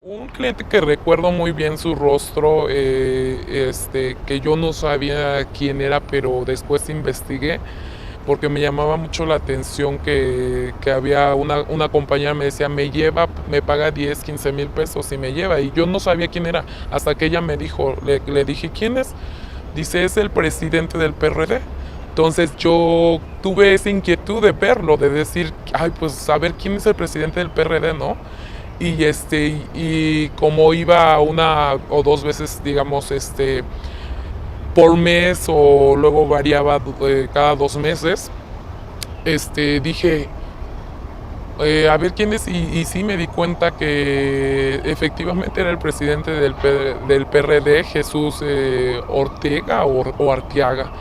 Un cliente que recuerdo muy bien su rostro, que yo no sabía quién era, pero después investigué porque me llamaba mucho la atención que había una compañía me decía, me lleva, me paga 10, 15 mil pesos y me lleva. Y yo no sabía quién era, hasta que ella me dijo, le dije, ¿quién es? Dice, es el presidente del PRD. Entonces yo tuve esa inquietud de verlo, de decir, ay, pues saber quién es el presidente del PRD, ¿no? Y como iba una o dos veces, digamos, por mes o luego variaba cada 2 meses, dije, a ver quién es, y sí me di cuenta que efectivamente era el presidente del PRD, Jesús Ortega o Arteaga.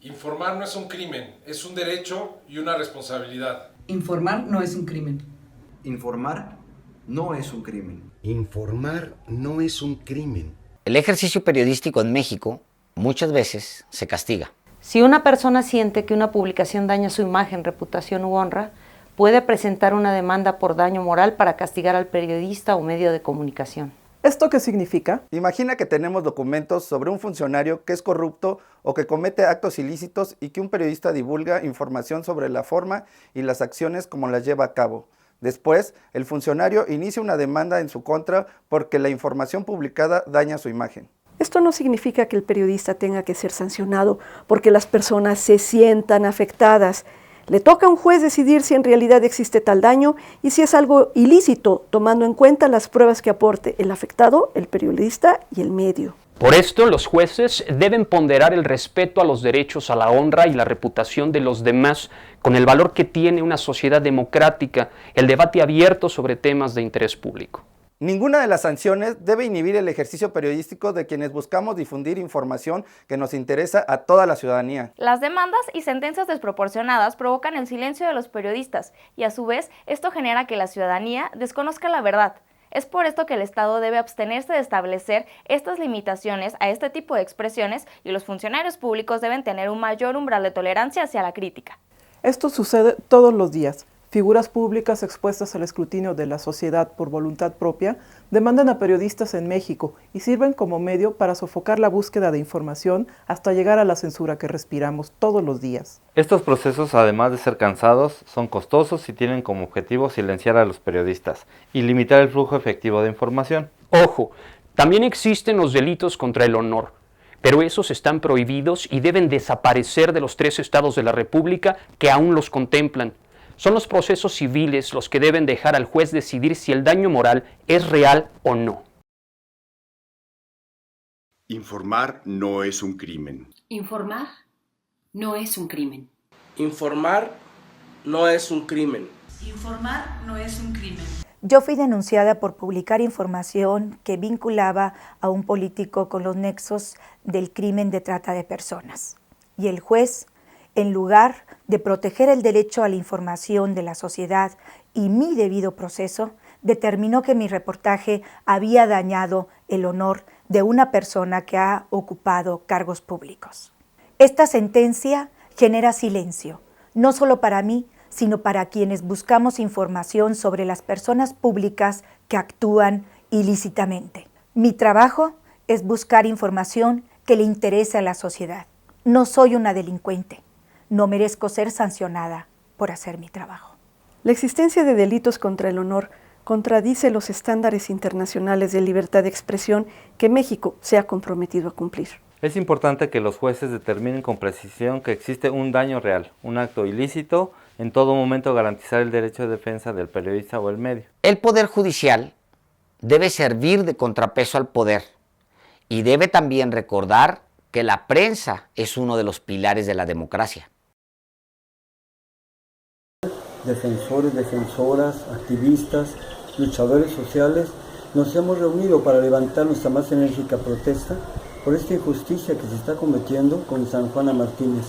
Informar no es un crimen, es un derecho y una responsabilidad. Informar no es un crimen. Informar no es un crimen. Informar no es un crimen. El ejercicio periodístico en México muchas veces se castiga. Si una persona siente que una publicación daña su imagen, reputación u honra, puede presentar una demanda por daño moral para castigar al periodista o medio de comunicación. ¿Esto qué significa? Imagina que tenemos documentos sobre un funcionario que es corrupto o que comete actos ilícitos y que un periodista divulga información sobre la forma y las acciones como las lleva a cabo. Después, el funcionario inicia una demanda en su contra porque la información publicada daña su imagen. Esto no significa que el periodista tenga que ser sancionado porque las personas se sientan afectadas. Le toca a un juez decidir si en realidad existe tal daño y si es algo ilícito, tomando en cuenta las pruebas que aporte el afectado, el periodista y el medio. Por esto, los jueces deben ponderar el respeto a los derechos, a la honra y la reputación de los demás, con el valor que tiene una sociedad democrática, el debate abierto sobre temas de interés público. Ninguna de las sanciones debe inhibir el ejercicio periodístico de quienes buscamos difundir información que nos interesa a toda la ciudadanía. Las demandas y sentencias desproporcionadas provocan el silencio de los periodistas y a su vez esto genera que la ciudadanía desconozca la verdad. Es por esto que el Estado debe abstenerse de establecer estas limitaciones a este tipo de expresiones y los funcionarios públicos deben tener un mayor umbral de tolerancia hacia la crítica. Esto sucede todos los días. Figuras públicas expuestas al escrutinio de la sociedad por voluntad propia demandan a periodistas en México y sirven como medio para sofocar la búsqueda de información hasta llegar a la censura que respiramos todos los días. Estos procesos, además de ser cansados, son costosos y tienen como objetivo silenciar a los periodistas y limitar el flujo efectivo de información. Ojo, también existen los delitos contra el honor, pero esos están prohibidos y deben desaparecer de los 3 estados de la República que aún los contemplan. Son los procesos civiles los que deben dejar al juez decidir si el daño moral es real o no. Informar no es un crimen. Informar no es un crimen. Informar no es un crimen. Informar no es un crimen. Yo fui denunciada por publicar información que vinculaba a un político con los nexos del crimen de trata de personas. Y el juez, en lugar de proteger el derecho a la información de la sociedad y mi debido proceso, determinó que mi reportaje había dañado el honor de una persona que ha ocupado cargos públicos. Esta sentencia genera silencio, no solo para mí, sino para quienes buscamos información sobre las personas públicas que actúan ilícitamente. Mi trabajo es buscar información que le interese a la sociedad. No soy una delincuente. No merezco ser sancionada por hacer mi trabajo. La existencia de delitos contra el honor contradice los estándares internacionales de libertad de expresión que México se ha comprometido a cumplir. Es importante que los jueces determinen con precisión que existe un daño real, un acto ilícito, en todo momento garantizar el derecho de defensa del periodista o el medio. El Poder Judicial debe servir de contrapeso al poder y debe también recordar que la prensa es uno de los pilares de la democracia. Defensores, defensoras, activistas, luchadores sociales, nos hemos reunido para levantar nuestra más enérgica protesta por esta injusticia que se está cometiendo con San Juana Martínez.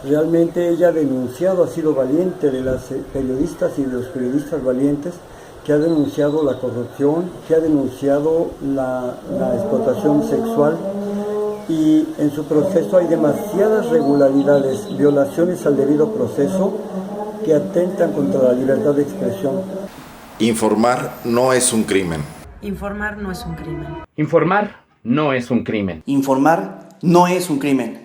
Realmente ella ha denunciado, ha sido valiente de las periodistas y de los periodistas valientes, que ha denunciado la corrupción, que ha denunciado la explotación sexual, y en su proceso hay demasiadas irregularidades, violaciones al debido proceso, que atentan contra la libertad de expresión. Informar no es un crimen. Informar no es un crimen. Informar no es un crimen. Informar no es un crimen.